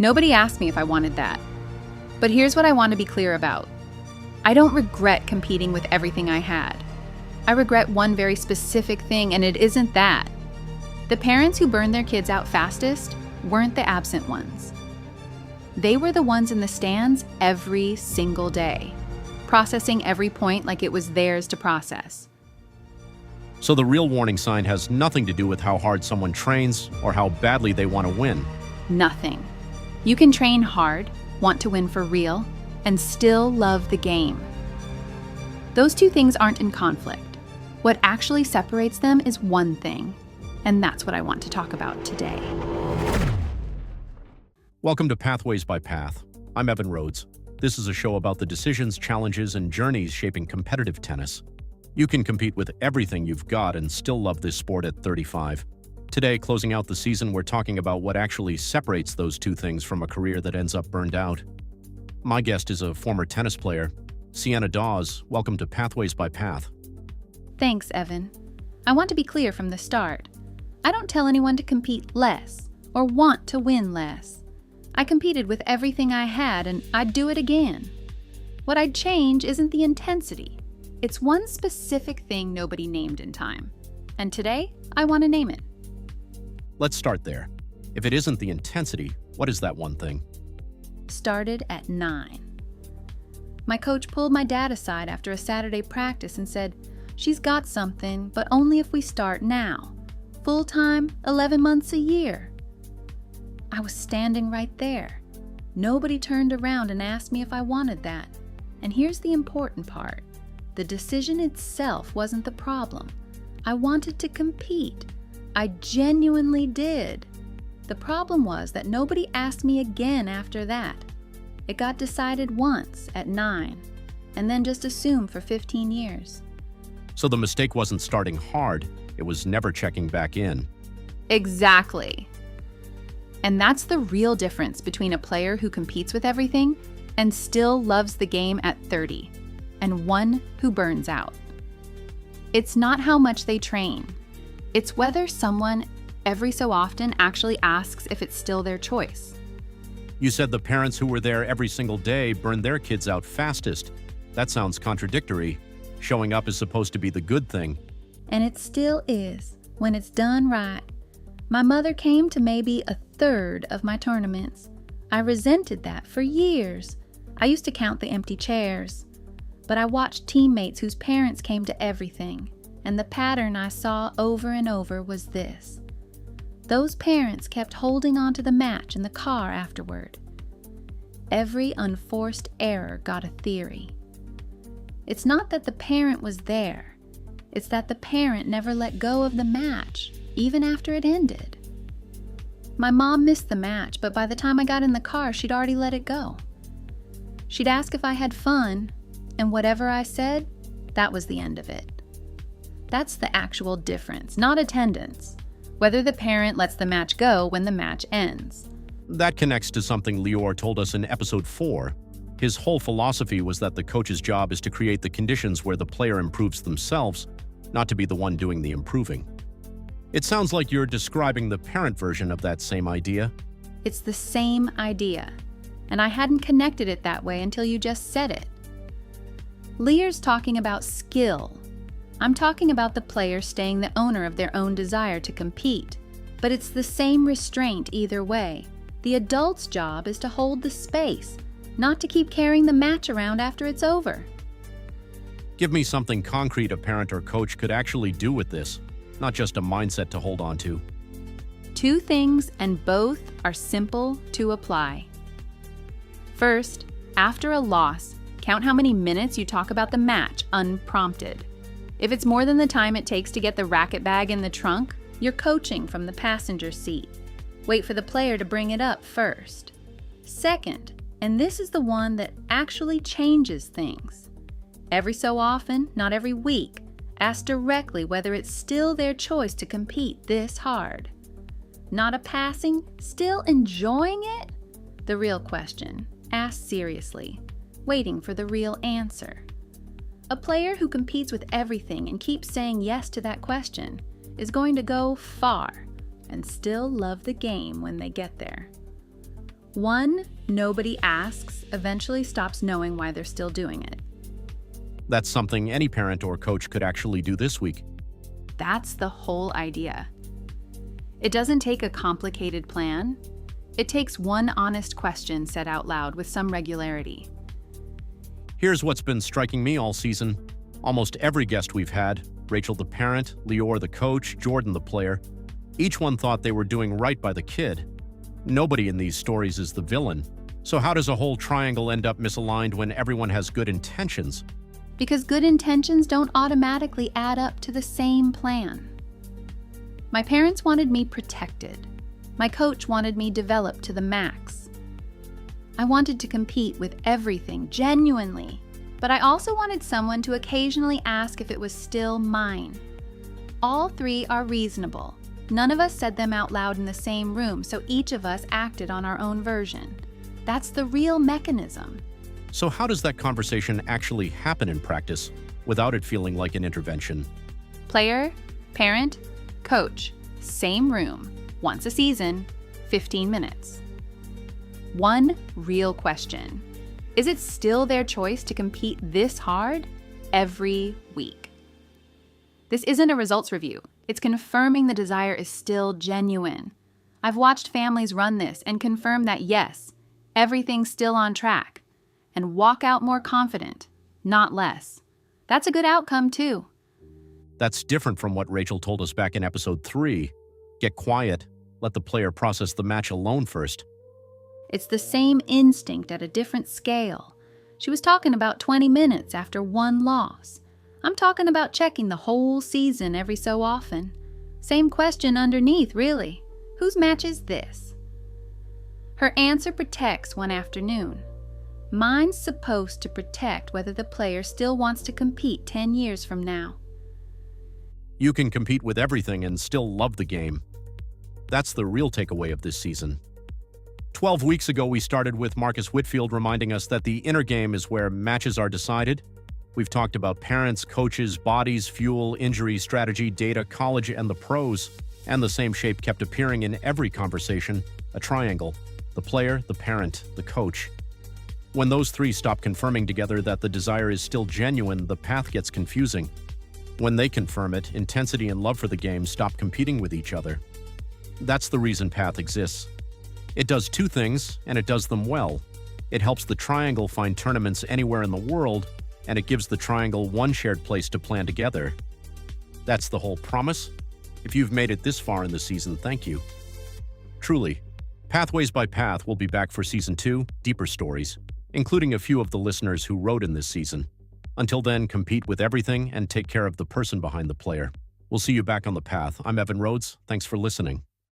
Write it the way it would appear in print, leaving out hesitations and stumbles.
Nobody asked me if I wanted that. But here's what I want to be clear about. I don't regret competing with everything I had. I regret one very specific thing, and it isn't that. The parents who burned their kids out fastest weren't the absent ones. They were the ones in the stands every single day, processing every point like it was theirs to process. So the real warning sign has nothing to do with how hard someone trains or how badly they want to win. Nothing. You can train hard, want to win for real, and still love the game. Those two things aren't in conflict. What actually separates them is one thing, and that's what I want to talk about today. Welcome to Pathways by Path. I'm Evan Rhodes. This is a show about the decisions, challenges, and journeys shaping competitive tennis. You can compete with everything you've got and still love this sport at 35. Today, closing out the season, we're talking about what actually separates those two things from a career that ends up burned out. My guest is a former tennis player, Sienna Dawes. Welcome to Pathways by Path. Thanks, Evan. I want to be clear from the start. I don't tell anyone to compete less or want to win less. I competed with everything I had, and I'd do it again. What I'd change isn't the intensity. It's one specific thing nobody named in time. And today, I want to name it. Let's start there. If it isn't the intensity, what is that one thing? Started at 9. My coach pulled my dad aside after a Saturday practice and said, "She's got something, but only if we start now. Full-time, 11 months a year." I was standing right there. Nobody turned around and asked me if I wanted that. And here's the important part. The decision itself wasn't the problem. I wanted to compete. I genuinely did. The problem was that nobody asked me again after that. It got decided once at 9, and then just assumed for 15 years. So the mistake wasn't starting hard, it was never checking back in. Exactly. And that's the real difference between a player who competes with everything and still loves the game at 30, and one who burns out. It's not how much they train. It's whether someone every so often actually asks if it's still their choice. You said the parents who were there every single day burned their kids out fastest. That sounds contradictory. Showing up is supposed to be the good thing. And it still is, when it's done right. My mother came to maybe a third of my tournaments. I resented that for years. I used to count the empty chairs. But I watched teammates whose parents came to everything, and the pattern I saw over and over was this. Those parents kept holding on to the match in the car afterward. Every unforced error got a theory. It's not that the parent was there. It's that the parent never let go of the match, even after it ended. My mom missed the match, but by the time I got in the car, she'd already let it go. She'd ask if I had fun, and whatever I said, that was the end of it. That's the actual difference, not attendance. Whether the parent lets the match go when the match ends. That connects to something Lior told us in episode 4. His whole philosophy was that the coach's job is to create the conditions where the player improves themselves, not to be the one doing the improving. It sounds like you're describing the parent version of that same idea. It's the same idea, and I hadn't connected it that way until you just said it. Lear's talking about skill. I'm talking about the player staying the owner of their own desire to compete, but it's the same restraint either way. The adult's job is to hold the space, not to keep carrying the match around after it's over. Give me something concrete a parent or coach could actually do with this, not just a mindset to hold on to. 2 things, and both are simple to apply. First, after a loss, count how many minutes you talk about the match unprompted. If it's more than the time it takes to get the racket bag in the trunk, you're coaching from the passenger seat. Wait for the player to bring it up first. Second, and this is the one that actually changes things. Every so often, not every week, ask directly whether it's still their choice to compete this hard. Not a passing, still enjoying it? The real question, asked seriously, waiting for the real answer. A player who competes with everything and keeps saying yes to that question is going to go far and still love the game when they get there. One nobody asks eventually stops knowing why they're still doing it. That's something any parent or coach could actually do this week. That's the whole idea. It doesn't take a complicated plan. It takes one honest question said out loud with some regularity. Here's what's been striking me all season. Almost every guest we've had, Rachel the parent, Lior the coach, Jordan the player, each one thought they were doing right by the kid. Nobody in these stories is the villain. So how does a whole triangle end up misaligned when everyone has good intentions? Because good intentions don't automatically add up to the same plan. My parents wanted me protected. My coach wanted me developed to the max. I wanted to compete with everything genuinely, but I also wanted someone to occasionally ask if it was still mine. All three are reasonable. None of us said them out loud in the same room, so each of us acted on our own version. That's the real mechanism. So how does that conversation actually happen in practice without it feeling like an intervention? Player, parent, coach, same room, once a season, 15 minutes. One real question. Is it still their choice to compete this hard every week? This isn't a results review. It's confirming the desire is still genuine. I've watched families run this and confirm that yes, everything's still on track, and walk out more confident, not less. That's a good outcome too. That's different from what Rachel told us back in episode 3. Get quiet, let the player process the match alone first. It's the same instinct at a different scale. She was talking about 20 minutes after one loss. I'm talking about checking the whole season every so often. Same question underneath, really. Whose match is this? Her answer protects one afternoon. Mine's supposed to protect whether the player still wants to compete 10 years from now. You can compete with everything and still love the game. That's the real takeaway of this season. 12 weeks ago, we started with Marcus Whitfield reminding us that the inner game is where matches are decided. We've talked about parents, coaches, bodies, fuel, injury, strategy, data, college, and the pros. And the same shape kept appearing in every conversation, a triangle. The player, the parent, the coach. When those three stop confirming together that the desire is still genuine, the path gets confusing. When they confirm it, intensity and love for the game stop competing with each other. That's the reason path exists. It does two things, and it does them well. It helps the triangle find tournaments anywhere in the world, and it gives the triangle one shared place to plan together. That's the whole promise. If you've made it this far in the season, thank you. Truly, Pathways by Path will be back for Season 2, deeper stories, including a few of the listeners who wrote in this season. Until then, compete with everything and take care of the person behind the player. We'll see you back on the path. I'm Evan Rhodes. Thanks for listening.